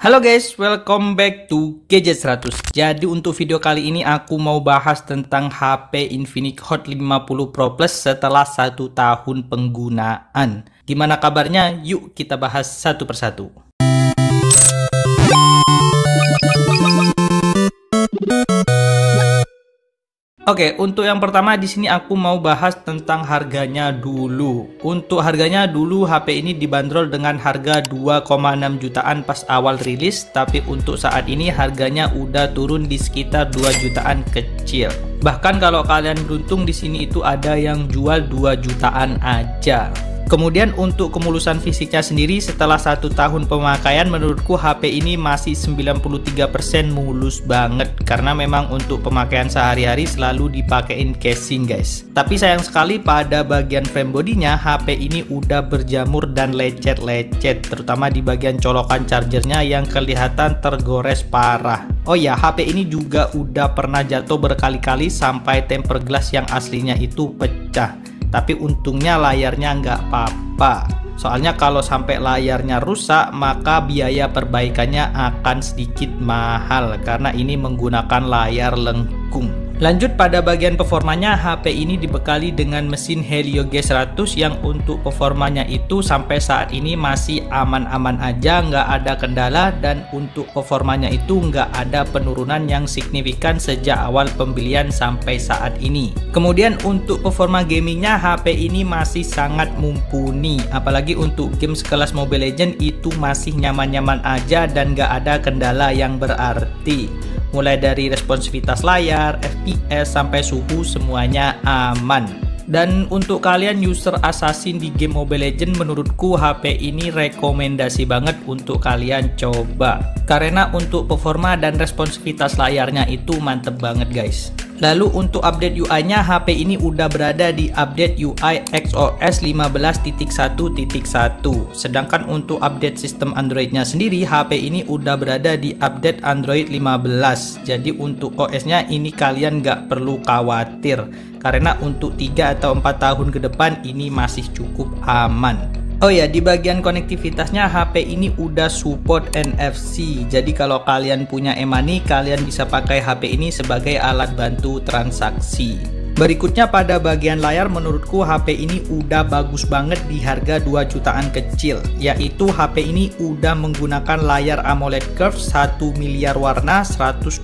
Halo guys, welcome back to Gadget 100. Jadi untuk video kali ini aku mau bahas tentang HP Infinix Hot 50 Pro Plus setelah 1 tahun penggunaan. Gimana kabarnya? Yuk kita bahas satu persatu. Oke, untuk yang pertama di sini aku mau bahas tentang harganya dulu. Untuk harganya dulu HP ini dibanderol dengan harga 2,6 jutaan pas awal rilis, tapi untuk saat ini harganya udah turun di sekitar 2 jutaan kecil. Bahkan kalau kalian beruntung di sini itu ada yang jual 2 jutaan aja. Kemudian untuk kemulusan fisiknya sendiri setelah 1 tahun pemakaian menurutku HP ini masih 93% mulus banget karena memang untuk pemakaian sehari-hari selalu dipakein casing guys. Tapi sayang sekali pada bagian frame bodinya HP ini udah berjamur dan lecet-lecet, terutama di bagian colokan chargernya yang kelihatan tergores parah. Oh ya, HP ini juga udah pernah jatuh berkali-kali sampai tempered glass yang aslinya itu pecah. Tapi untungnya layarnya nggak apa-apa. Soalnya kalau sampai layarnya rusak, maka biaya perbaikannya akan sedikit mahal karena ini menggunakan layar lengkung. Lanjut pada bagian performanya, HP ini dibekali dengan mesin Helio G100 yang untuk performanya itu sampai saat ini masih aman-aman aja, nggak ada kendala, dan untuk performanya itu nggak ada penurunan yang signifikan sejak awal pembelian sampai saat ini. Kemudian untuk performa gamingnya HP ini masih sangat mumpuni, apalagi untuk game sekelas Mobile Legends itu masih nyaman-nyaman aja dan nggak ada kendala yang berarti. Mulai dari responsivitas layar, FPS, sampai suhu semuanya aman. Dan untuk kalian user assassin di game Mobile Legends, menurutku HP ini rekomendasi banget untuk kalian coba. Karena untuk performa dan responsivitas layarnya itu mantep banget guys. Lalu untuk update UI-nya, HP ini udah berada di update UI XOS 15.1.1. Sedangkan untuk update sistem Android-nya sendiri, HP ini udah berada di update Android 15. Jadi untuk OS-nya ini kalian nggak perlu khawatir. Karena untuk 3 atau 4 tahun ke depan ini masih cukup aman. Oh ya, di bagian konektivitasnya HP ini udah support NFC. Jadi kalau kalian punya e-money, kalian bisa pakai HP ini sebagai alat bantu transaksi. Berikutnya pada bagian layar, menurutku HP ini udah bagus banget di harga 2 jutaan kecil. Yaitu HP ini udah menggunakan layar AMOLED curve 1 miliar warna 120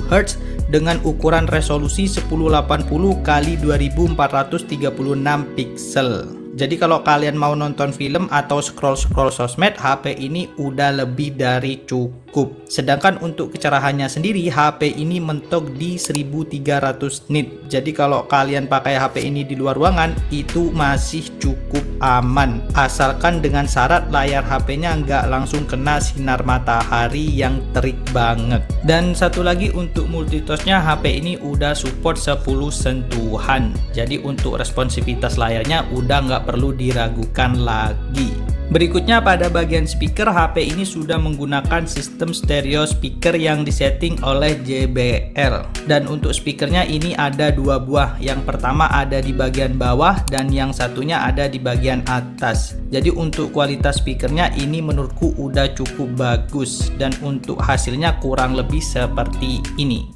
Hz dengan ukuran resolusi 1080 x 2436 pixel. Jadi kalau kalian mau nonton film atau scroll-scroll sosmed, HP ini udah lebih dari cukup. Sedangkan untuk kecerahannya sendiri, HP ini mentok di 1300 nit. Jadi kalau kalian pakai HP ini di luar ruangan, itu masih cukup aman. Asalkan dengan syarat layar HP-nya nggak langsung kena sinar matahari yang terik banget. Dan satu lagi untuk multitasknya, HP ini udah support 10 sentuhan. Jadi untuk responsivitas layarnya udah nggak perlu diragukan lagi. Berikutnya pada bagian speaker, HP ini sudah menggunakan sistem stereo speaker yang disetting oleh JBL. Dan untuk speakernya ini ada 2 buah. Yang pertama ada di bagian bawah dan yang satunya ada di bagian atas. Jadi untuk kualitas speakernya ini menurutku udah cukup bagus dan untuk hasilnya kurang lebih seperti ini.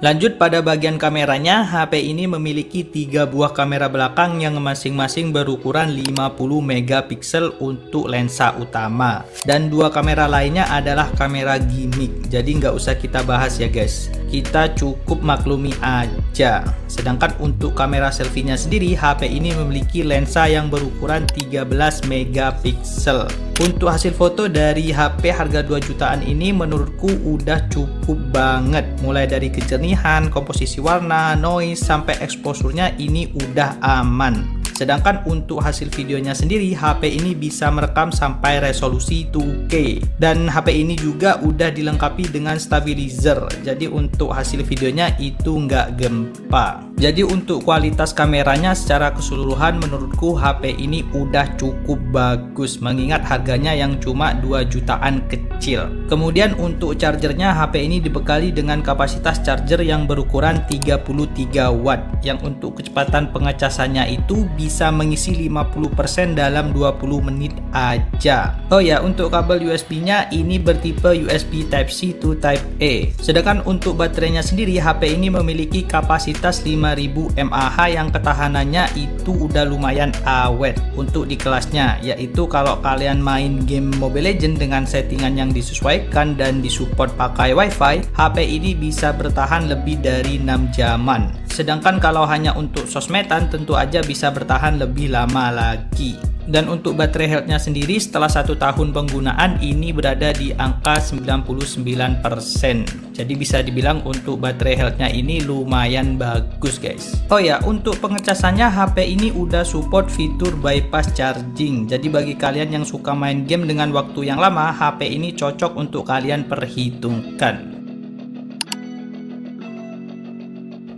Lanjut pada bagian kameranya, HP ini memiliki 3 buah kamera belakang yang masing-masing berukuran 50 megapiksel untuk lensa utama. Dan 2 kamera lainnya adalah kamera gimmick, jadi nggak usah kita bahas ya guys. Kita cukup maklumi aja. Sedangkan untuk kamera selfie-nya sendiri, HP ini memiliki lensa yang berukuran 13 megapiksel. Untuk hasil foto dari HP harga 2 jutaan ini menurutku udah cukup banget. Mulai dari kejernihan, komposisi warna, noise, sampai exposure-nya ini udah aman. Sedangkan untuk hasil videonya sendiri, HP ini bisa merekam sampai resolusi 2K. Dan HP ini juga udah dilengkapi dengan stabilizer. Jadi untuk hasil videonya itu nggak gempa. Jadi untuk kualitas kameranya secara keseluruhan menurutku HP ini udah cukup bagus, mengingat harganya yang cuma 2 jutaan kecil. Kemudian untuk chargernya, HP ini dibekali dengan kapasitas charger yang berukuran 33 watt, yang untuk kecepatan pengecasannya itu bisa mengisi 50% dalam 20 menit aja. Oh ya, untuk kabel USB-nya ini bertipe USB Type-C to Type-A. Sedangkan untuk baterainya sendiri, HP ini memiliki kapasitas 5000 mAh yang ketahanannya itu udah lumayan awet untuk di kelasnya, yaitu kalau kalian main game Mobile Legends dengan settingan yang disesuaikan dan disupport pakai WiFi, HP ini bisa bertahan lebih dari 6 jaman. Sedangkan kalau hanya untuk sosmedan tentu aja bisa bertahan lebih lama lagi. Dan untuk baterai health-nya sendiri setelah 1 tahun penggunaan ini berada di angka 99%. Jadi bisa dibilang untuk baterai health-nya ini lumayan bagus guys. Oh ya, untuk pengecasannya HP ini udah support fitur bypass charging. Jadi bagi kalian yang suka main game dengan waktu yang lama, HP ini cocok untuk kalian perhitungkan.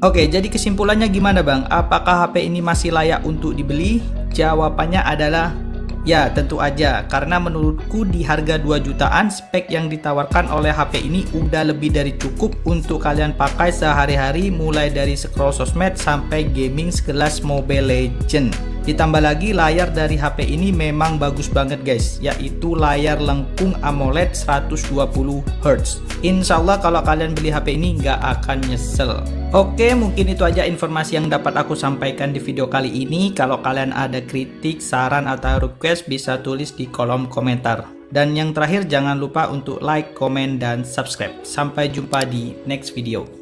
Oke, jadi kesimpulannya gimana bang? Apakah HP ini masih layak untuk dibeli? Jawabannya adalah ya, tentu aja. Karena menurutku di harga 2 jutaan, spek yang ditawarkan oleh HP ini udah lebih dari cukup untuk kalian pakai sehari-hari, mulai dari scroll sosmed sampai gaming sekelas Mobile Legends. Ditambah lagi layar dari HP ini memang bagus banget guys, yaitu layar lengkung AMOLED 120Hz. Insya Allah kalau kalian beli HP ini nggak akan nyesel. Oke, mungkin itu aja informasi yang dapat aku sampaikan di video kali ini. Kalau kalian ada kritik, saran, atau request bisa tulis di kolom komentar. Dan yang terakhir jangan lupa untuk like, komen, dan subscribe. Sampai jumpa di next video.